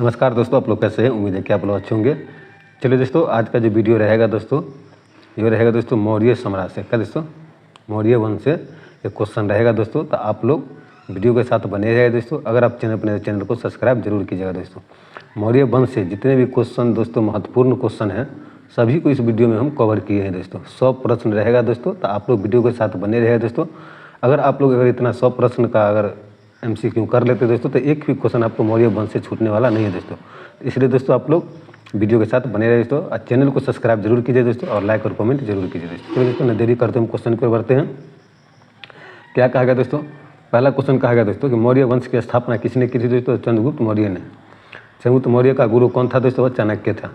नमस्कार दोस्तों, आप लोग कैसे हैं? उम्मीद है कि आप लोग अच्छे होंगे। चलिए दोस्तों, आज का जो वीडियो रहेगा दोस्तों, ये रहेगा दोस्तों मौर्य साम्राज्य से। क्या दोस्तों? मौर्य वंश से एक क्वेश्चन रहेगा दोस्तों, तो आप लोग वीडियो के साथ बने रहे दोस्तों। अगर आप अपने चैनल को सब्सक्राइब जरूर कीजिएगा दोस्तों। मौर्य वंश से जितने भी क्वेश्चन दोस्तों महत्वपूर्ण क्वेश्चन हैं, सभी को इस वीडियो में हम कवर किए हैं दोस्तों। 100 प्रश्न रहेगा दोस्तों, तो आप लोग वीडियो के साथ बने रहे दोस्तों। अगर आप लोग इतना 100 प्रश्न का अगर MCQ कर लेते दोस्तों, तो एक भी क्वेश्चन आपको मौर्य वंश से छूटने वाला नहीं है दोस्तों। इसलिए दोस्तों आप लोग वीडियो के साथ बने रहे दोस्तों, और चैनल को सब्सक्राइब जरूर कीजिए दोस्तों, और लाइक और कमेंट जरूर कीजिए दोस्तों। चलिए दोस्तों, न देरी करते हम क्वेश्चन की ओर बढ़ते हैं। क्या कहा गया दोस्तों? पहला क्वेश्चन कहा गया दोस्तों कि मौर्य वंश की स्थापना किसने की थी दोस्तों? चंद्रगुप्त मौर्य ने। चंद्रगुप्त मौर्य का गुरु कौन था दोस्तों? वह चाणक्य था।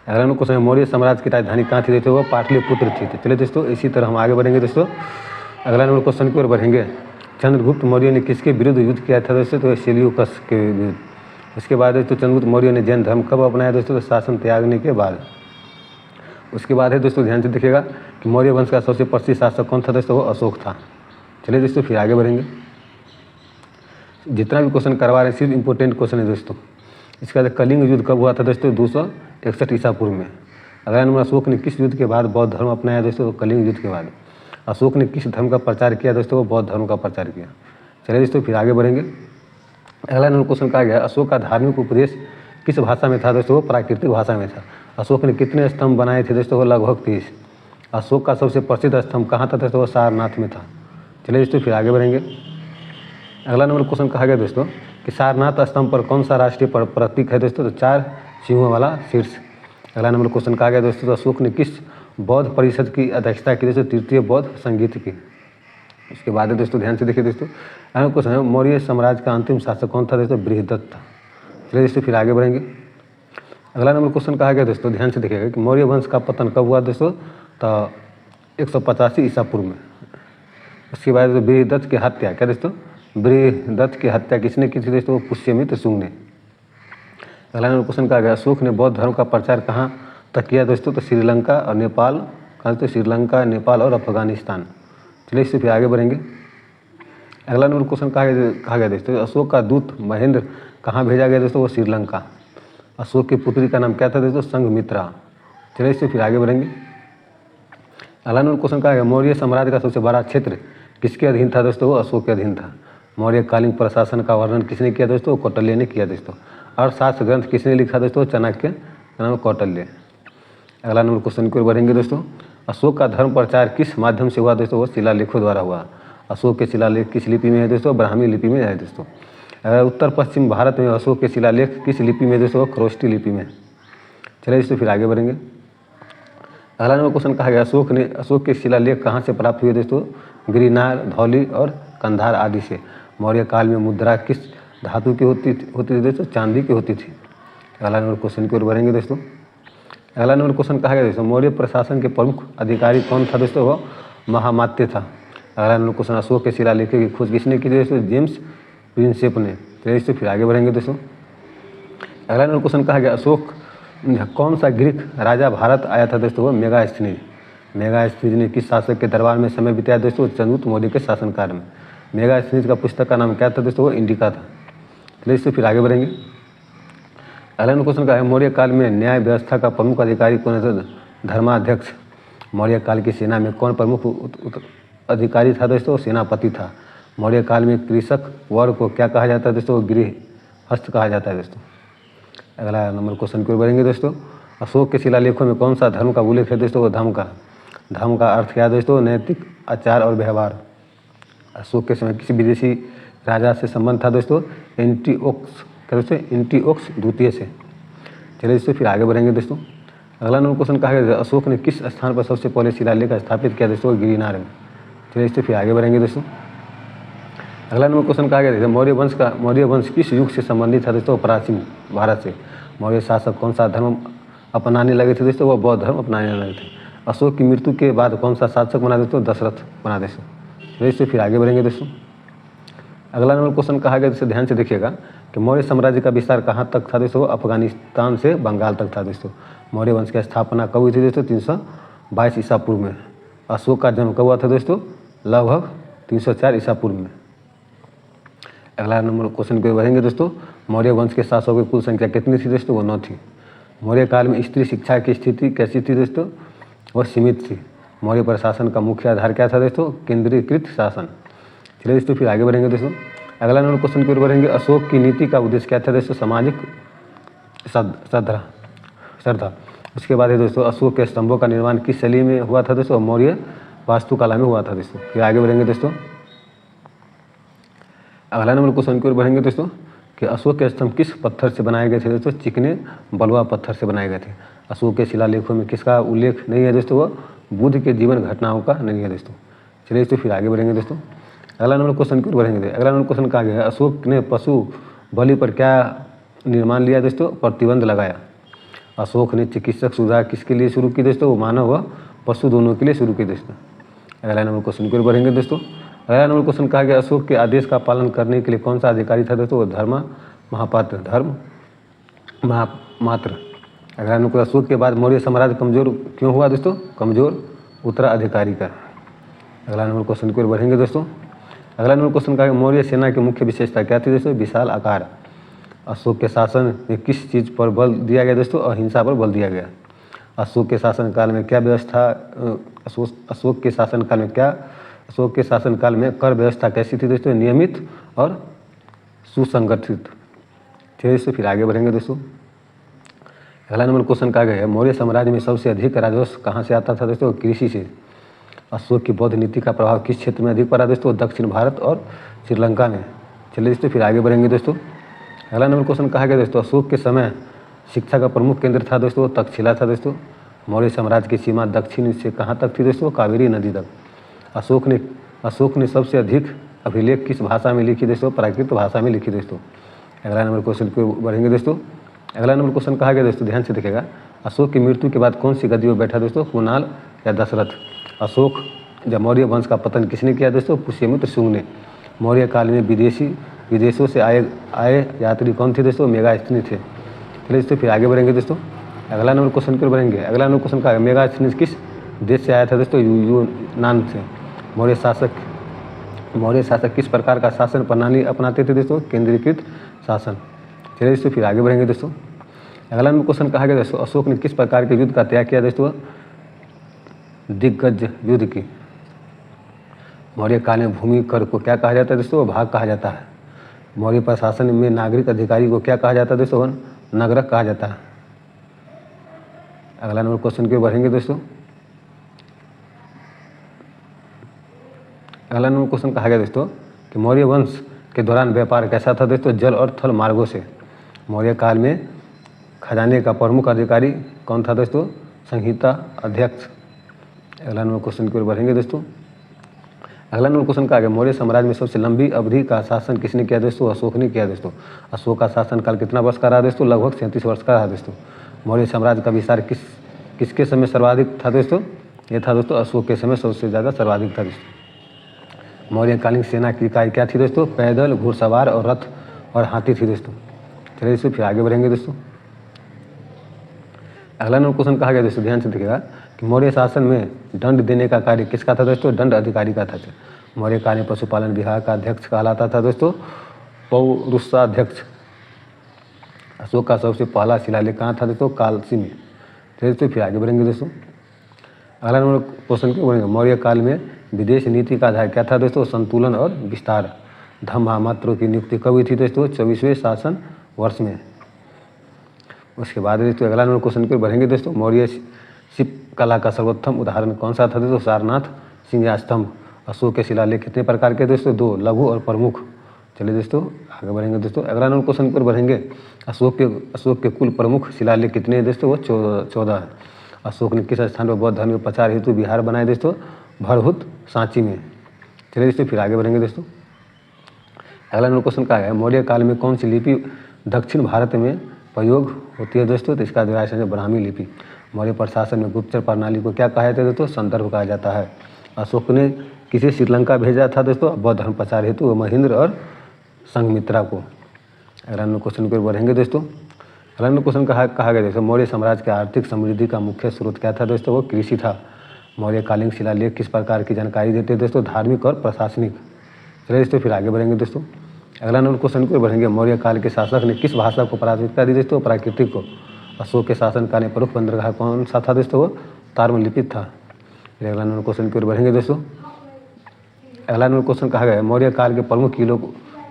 अगला क्वेश्चन, मौर्य साम्राज्य की राजधानी कहाँ थी दोस्तों? वो पाटलिपुत्र थी। चलिए दोस्तों, इसी तरह हम आगे बढ़ेंगे दोस्तों। अगला नंबर क्वेश्चन की ओर बढ़ेंगे। चंद्रगुप्त मौर्य ने किसके विरुद्ध युद्ध किया था दोस्तों? तो सेल्यूकस के विरुद्ध। उसके बाद दोस्तों चंद्रगुप्त मौर्य ने जैन धर्म कब अपनाया दोस्तों? तो शासन त्यागने के बाद। उसके बाद है दोस्तों, ध्यान से देखिएगा कि मौर्य वंश का सबसे प्रसिद्ध शासक कौन था दोस्तों? वो अशोक था। चलिए दोस्तों, फिर आगे बढ़ेंगे। जितना भी क्वेश्चन करवा रहे हैं सिर्फ इंपॉर्टेंट क्वेश्चन है दोस्तों। इसके बाद कलिंग युद्ध कब हुआ था दोस्तों? 261 ईसा पूर्व में। अगला नंबर, अशोक ने किस युद्ध के बाद बौद्ध धर्म अपनाया दोस्तों? तो कलिंग युद्ध के बाद। अशोक ने किस धर्म का प्रचार किया दोस्तों? वो बौद्ध धर्म का प्रचार किया। चलिए दोस्तों, फिर आगे बढ़ेंगे। अगला नंबर क्वेश्चन कहा गया, अशोक का धार्मिक उपदेश किस भाषा में था दोस्तों? वो प्राकृतिक भाषा में था। अशोक ने कितने स्तंभ बनाए थे दोस्तों? वो लगभग 30। अशोक का सबसे प्रसिद्ध स्तंभ कहाँ था दोस्तों? वो सारनाथ में था। चलिए दोस्तों, फिर आगे बढ़ेंगे। अगला नंबर क्वेश्चन कहा गया दोस्तों कि सारनाथ स्तंभ पर कौन सा राष्ट्रीय प्रतीक है दोस्तों? तो 4 सिंहों वाला शीर्ष। अगला नंबर क्वेश्चन कहा गया दोस्तों, तो अशोक ने किस बौद्ध परिषद की अध्यक्षता की दोस्तों? तृतीय बौद्ध संगीत की। उसके बाद दोस्तों ध्यान से देखिए दोस्तों, अगला क्वेश्चन है, मौर्य साम्राज्य का अंतिम शासक कौन था दोस्तों? बृहदत्त था। चलिए दोस्तों, फिर आगे बढ़ेंगे। अगला नंबर क्वेश्चन कहा गया दोस्तों, ध्यान से देखिएगा कि मौर्य वंश का पतन कब हुआ दोस्तों? तो 185 ईसा पूर्व में। उसके बाद बृहदत्त की हत्या, क्या दोस्तों? बृहदत्त की हत्या किसने की थी दोस्तों? पुष्यमित्र शुंग ने। अगला नंबर क्वेश्चन कहा गया, अशोक ने बौद्ध धर्म का प्रचार कहाँ तक किया दोस्तों? तो श्रीलंका और नेपाल, कहा तो श्रीलंका, नेपाल और अफगानिस्तान। चलिए इससे फिर आगे बढ़ेंगे। अगला नंबर क्वेश्चन कहा गया दोस्तों, अशोक का दूत महेंद्र कहाँ भेजा गया दोस्तों? वो श्रीलंका। अशोक की पुत्री का नाम क्या था दोस्तों? संघमित्रा। चलिए इससे फिर आगे बढ़ेंगे। अगला नंबर क्वेश्चन कहा गया, मौर्य साम्राज्य का सबसे बड़ा क्षेत्र किसके अधीन था दोस्तों? वो अशोक के अधीन था। मौर्यकालीन प्रशासन का वर्णन किसने किया दोस्तों? कौटिल्य ने किया दोस्तों। अर्थशास्त्र ग्रंथ किसने लिखा दोस्तों? चाणक्य का नाम कौटिल्य। अगला नंबर क्वेश्चन की ओर बढ़ेंगे दोस्तों। अशोक का धर्म प्रचार किस माध्यम से हुआ दोस्तों? वो शिलालेखों द्वारा हुआ। अशोक के शिलालेख किस लिपि में है दोस्तों? ब्राह्मी लिपि में है दोस्तों। अगर उत्तर पश्चिम भारत में अशोक के शिलालेख किस लिपि में दोस्तों? खरोष्ठी लिपि में। चलिए इससे फिर आगे बढ़ेंगे। अगला नंबर क्वेश्चन कहा गया, अशोक के शिलालेख कहाँ से प्राप्त हुए दोस्तों? गिरिनार, धौली और कंधार आदि से। मौर्य काल में मुद्रा किस धातु की होती थी दोस्तों? चांदी की होती थी। अगला नंबर क्वेश्चन की ओर बढ़ेंगे दोस्तों। अगला नंबर क्वेश्चन कहा गया दोस्तों, मौर्य प्रशासन के प्रमुख अधिकारी कौन था दोस्तों? वो महामात्य था। अगला नंबर क्वेश्चन, अशोक के शिलालेखों की खोज किसने की दोस्तों? जेम्स प्रिंसेप ने। चलिए इससे फिर आगे बढ़ेंगे दोस्तों। अगला नंबर क्वेश्चन कहा गया, अशोक कौन सा ग्रीक राजा भारत आया था दोस्तों? वो मेगास्थनीज। मेगास्थनीज ने किस शासक के दरबार में समय बिताया दोस्तों? चंद्रगुप्त मौर्य के शासनकाल में। मेगास्थनीज का पुस्तक का नाम क्या था दोस्तों? वो इंडिका था। चलिए इससे फिर आगे बढ़ेंगे। अगला क्वेश्चन का है, मौर्य काल में न्याय व्यवस्था का प्रमुख अधिकारी कौन है? धर्माध्यक्ष। मौर्य काल की सेना में कौन प्रमुख अधिकारी था दोस्तों? सेनापति था। मौर्य काल में कृषक वर्ग को क्या कहा जाता है दोस्तों? गृहस्थ कहा जाता है दोस्तों। अगला नंबर क्वेश्चन की ओर बढ़ेंगे दोस्तों। अशोक के शिलालेखों में कौन सा धर्म का उल्लेख है दोस्तों? वो धर्म का अर्थ क्या है दोस्तों? नैतिक आचार और व्यवहार। अशोक के समय किसी विदेशी राजा से संबंध था दोस्तों? एंटिओक्स द्वितीय से। चलिए इससे फिर आगे बढ़ेंगे दोस्तों। अगला नंबर क्वेश्चन कहा गया, अशोक ने किस स्थान पर सबसे पहले शिलालेख स्थापित किया दोस्तों? गिरिनार में। चलिए इससे फिर आगे बढ़ेंगे दोस्तों। अगला नंबर क्वेश्चन कहा गया, मौर्य वंश किस युग से संबंधित था दोस्तों? प्राचीन भारत से। मौर्य शासक कौन सा धर्म अपनाने लगे थे दोस्तों? वो बौद्ध धर्म अपनाने लगे थे। अशोक की मृत्यु के बाद कौन सा शासक बना दोस्तों? दशरथ बना दोस्तों। चलिए इससे फिर आगे बढ़ेंगे दोस्तों। अगला नंबर क्वेश्चन कहा गया, जिसे ध्यान से देखिएगा कि मौर्य साम्राज्य का विस्तार कहाँ तक था दोस्तों? अफगानिस्तान से बंगाल तक था दोस्तों। मौर्य वंश की स्थापना कब हुई थी दोस्तों? 322 ईसा पूर्व में। अशोक का जन्म कब हुआ था दोस्तों? लगभग 304 ईसा पूर्व में। अगला नंबर क्वेश्चन पे बढ़ेंगे दोस्तों। मौर्य वंश के शासकों की कुल संख्या कितनी थी दोस्तों? वो 9 थी। मौर्य काल में स्त्री शिक्षा की स्थिति कैसी थी दोस्तों? वह सीमित थी। मौर्य प्रशासन का मुख्य आधार क्या था दोस्तों? केंद्रीकृत शासन। चलिए दोस्तों फिर आगे बढ़ेंगे दोस्तों। अगला नंबर क्वेश्चन की ओर बढ़ेंगे। अशोक की नीति का उद्देश्य क्या था दोस्तों? सामाजिक श्रद्धा। उसके बाद है दोस्तों अशोक के स्तंभों का निर्माण किस शैली में हुआ था दोस्तों? मौर्य वास्तुकला में हुआ था दोस्तों। फिर आगे बढ़ेंगे दोस्तों। अगला नंबर क्वेश्चन की ओर बढ़ेंगे दोस्तों कि अशोक के स्तंभ किस पत्थर से बनाए गए थे दोस्तों? चिकने बलुआ पत्थर से बनाए गए थे। अशोक के शिलालेखों में किसका उल्लेख नहीं है दोस्तों? वह बुद्ध के जीवन घटनाओं का नहीं है दोस्तों। चलिए दोस्तों फिर आगे बढ़ेंगे दोस्तों। अगला नंबर क्वेश्चन की ओर बढ़ेंगे। अगला नंबर क्वेश्चन कहा गया है अशोक ने पशु बलि पर क्या निर्माण लिया दोस्तों? प्रतिबंध लगाया। अशोक ने चिकित्सक सुविधा किसके लिए शुरू की दोस्तों? वो मानव व पशु दोनों के लिए शुरू की दोस्तों। अगला नंबर क्वेश्चन की ओर बढ़ेंगे दोस्तों। अगला नंबर क्वेश्चन कहा गया अशोक के आदेश का पालन करने के लिए कौन सा अधिकारी था दोस्तों? धर्म मात्र। अगला नंबर अशोक के बाद मौर्य साम्राज्य कमजोर क्यों हुआ दोस्तों? कमजोर उत्तराधिकारी का। अगला नंबर क्वेश्चन की ओर बढ़ेंगे दोस्तों। अगला नंबर क्वेश्चन कहा मौर्य सेना की मुख्य विशेषता क्या थी दोस्तों? विशाल आकार। अशोक के शासन में किस चीज़ पर बल दिया गया दोस्तों? अहिंसा पर बल दिया गया। अशोक के शासनकाल में क्या व्यवस्था अशोक के शासनकाल में कर व्यवस्था कैसी थी दोस्तों? नियमित और सुसंगठित। चलिए दोस्तों फिर आगे बढ़ेंगे दोस्तों। अगला नंबर क्वेश्चन कहा गया है मौर्य साम्राज्य में सबसे अधिक राजस्व कहाँ से आता था दोस्तों? कृषि से। अशोक की बौद्ध नीति का प्रभाव किस क्षेत्र में अधिक पड़ा दोस्तों? दक्षिण भारत और श्रीलंका में। चलिए दोस्तों फिर आगे बढ़ेंगे दोस्तों। अगला नंबर क्वेश्चन कहा गया दोस्तों अशोक के समय शिक्षा का प्रमुख केंद्र था दोस्तों? तक्षशिला था दोस्तों। मौर्य साम्राज्य की सीमा दक्षिण से कहाँ तक थी दोस्तों? कावेरी नदी तक। अशोक ने सबसे अधिक अभिलेख किस भाषा में लिखी दोस्तों? प्राकृत भाषा में लिखी दोस्तों। अगला नंबर क्वेश्चन को बढ़ेंगे दोस्तों। अगला नंबर क्वेश्चन कहा गया दोस्तों ध्यान से देखिएगा। अशोक की मृत्यु के बाद कौन सी गद्दी पर बैठा दोस्तों? कुणाल या दशरथ? अशोक जब मौर्य वंश का पतन किसने किया दोस्तों? पुष्यमित्र शुंग ने। मौर्य काल में विदेशों से आए यात्री कौन थे दोस्तों? मेगास्थनीज थे। चलिए दोस्तों फिर आगे बढ़ेंगे दोस्तों। अगला नंबर क्वेश्चन पर बढ़ेंगे। अगला नंबर क्वेश्चन का मेगास्थनीज किस देश से आया था दोस्तों? यूनान से। मौर्य शासक किस प्रकार का शासन प्रणाली अपनाते थे दोस्तों? केंद्रीकृत शासन। चलिए दोस्तों फिर आगे बढ़ेंगे दोस्तों। अगला नंबर क्वेश्चन कहा गया दोस्तों अशोक ने किस प्रकार के युद्ध का त्याग किया दोस्तों? दिग्गज युद्ध की। मौर्य काल में भूमि कर को क्या कहा जाता है दोस्तों? भाग कहा जाता है। मौर्य प्रशासन में नागरिक अधिकारी को क्या कहा जाता है दोस्तों? नगरक कहा जाता है। अगला नंबर क्वेश्चन के बढ़ेंगे दोस्तों। अगला नंबर क्वेश्चन कहा गया दोस्तों कि मौर्य वंश के दौरान व्यापार कैसा था दोस्तों? जल और थल मार्गों से। मौर्य काल में खजाने का प्रमुख अधिकारी कौन था दोस्तों? संहिता अध्यक्ष। अगला नंबर क्वेश्चन की ओर बढ़ेंगे दोस्तों। अगला नंबर क्वेश्चन कहा गया मौर्य साम्राज्य में सबसे लंबी अवधि का शासन किसने किया दोस्तों? अशोक ने किया दोस्तों। अशोक का शासनकाल कितना वर्ष का रहा दोस्तों? लगभग 37 वर्ष का रहा दोस्तों। मौर्य साम्राज्य का विस्तार किसके समय सर्वाधिक था दोस्तों? ये था दोस्तों अशोक के समय सबसे ज़्यादा सर्वाधिक था दोस्तों। मौर्यकालीन सेना की इकाई क्या थी दोस्तों? पैदल, घुड़सवार और रथ और हाथी थी दोस्तों। चलिए दोस्तों फिर आगे बढ़ेंगे दोस्तों। अगला नंबर क्वेश्चन कहा गया दोस्तों ध्यान से देखिएगा कि मौर्य शासन में दंड देने का कार्य किसका था दोस्तों? दंड अधिकारी का था। मौर्य काल में पशुपालन विभाग का अध्यक्ष कहलाता था दोस्तों पौरुषाध्यक्ष। अशोक का सबसे पहला शिलालेख कहाँ था दोस्तों? कालसी में। चलिए दोस्तों फिर आगे बढ़ेंगे दोस्तों। अगला नंबर क्वेश्चन क्यों बढ़ेंगे? मौर्य काल में विदेश नीति का आधार क्या था दोस्तों? संतुलन और विस्तार। धर्म महामात्रों की नियुक्ति कब हुई थी दोस्तों? 24वें शासन वर्ष में। उसके बाद दोस्तों अगला नंबर क्वेश्चन पर बढ़ेंगे दोस्तों। मौर्य शिल्प कला का सर्वोत्तम उदाहरण कौन सा था दोस्तों? सारनाथ सिंह स्तंभ। अशोक के शिलालेख कितने प्रकार के दोस्तों? 2, लघु और प्रमुख। चलिए दोस्तों आगे बढ़ेंगे दोस्तों। अगला नंबर क्वेश्चन पर बढ़ेंगे। अशोक के कुल प्रमुख शिलालेख कितने हैं दोस्तों? वो 14 है। अशोक ने किस स्थान पर बौद्ध धर्म के प्रचार हेतु विहार बनाए दोस्तों? भरहुत सांची में। चलिए दोस्तों फिर आगे बढ़ेंगे दोस्तों। अगला नंबर क्वेश्चन का है मौर्य काल में कौन सी लिपि दक्षिण भारत में प्रयोग होती है दोस्तों? तो इसका जवाब है ब्राह्मी लिपि। मौर्य प्रशासन में गुप्तचर प्रणाली को क्या कहा जाता है दोस्तों? संदर्भ कहा जाता है। अशोक ने किसे श्रीलंका भेजा था दोस्तों? बौद्ध धर्म प्रचार हेतु महेंद्र और संघमित्रा को। अगला नंबर क्वेश्चन पर बढ़ेंगे दोस्तों। अगला नंबर क्वेश्चन कहा गया दोस्तों मौर्य साम्राज्य के आर्थिक समृद्धि का मुख्य स्रोत क्या था दोस्तों? वो कृषि था। मौर्यकालीन शिलालेख किस प्रकार की जानकारी देते हैं दोस्तों? धार्मिक और प्रशासनिक। चलिए दोस्तों फिर आगे बढ़ेंगे दोस्तों। अगला नंबर क्वेश्चन की ओर बढ़ेंगे। मौर्य काल के शासक ने किस भाषा को प्राथमिकता दी दोस्तों? प्राकृतिक को। अशोक के शासनकाल में प्रमुख बंदरगाह कौन सा था दोस्तों? वो ताम्रलिप्त था। फिर अगला नंबर क्वेश्चन की ओर बढ़ेंगे दोस्तों। अगला नंबर क्वेश्चन कहा गया है मौर्य काल के प्रमुख किलों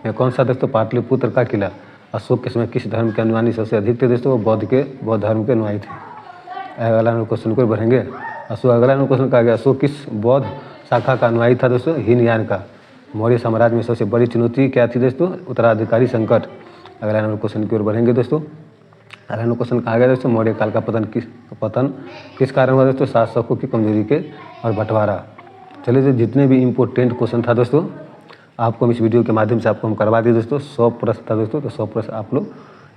में कौन सा दोस्तों? पाटलिपुत्र का किला। अशोक के समय किस धर्म के अनुयायी सबसे अधिक थे दोस्तों? वो बौद्ध धर्म के अनुयायी थे। अगला नंबर क्वेश्चन की ओर बढ़ेंगे। अगला नंबर क्वेश्चन कहा गया अशोक किस बौद्ध शाखा का अनुयायी था दोस्तों? हीनयान का। मौर्य साम्राज्य में सबसे बड़ी चुनौती क्या थी दोस्तों? उत्तराधिकारी संकट। अगला नंबर क्वेश्चन की ओर बढ़ेंगे दोस्तों। अगला नंबर क्वेश्चन कहा गया दोस्तों मौर्य काल का पतन किस कारण हुआ दोस्तों? शासकों की कमजोरी के और बंटवारा। चलिए जो जितने भी इम्पोर्टेंट क्वेश्चन था दोस्तों आपको हम इस वीडियो के माध्यम से आपको हम करवा दिए दोस्तों। 100 प्रश्न था दोस्तों, तो 100 प्रश्न आप लोग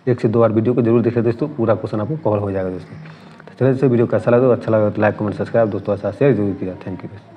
1 से 2 बार वीडियो को जरूर देखें दोस्तों, पूरा क्वेश्चन आपको कवर हो जाएगा दोस्तों। तो चलिए वीडियो कैसा लगा? अच्छा लगा तो लाइक कमेंट सब्सक्राइब दोस्तों, ऐसा शेयर जरूर किया। Thank you.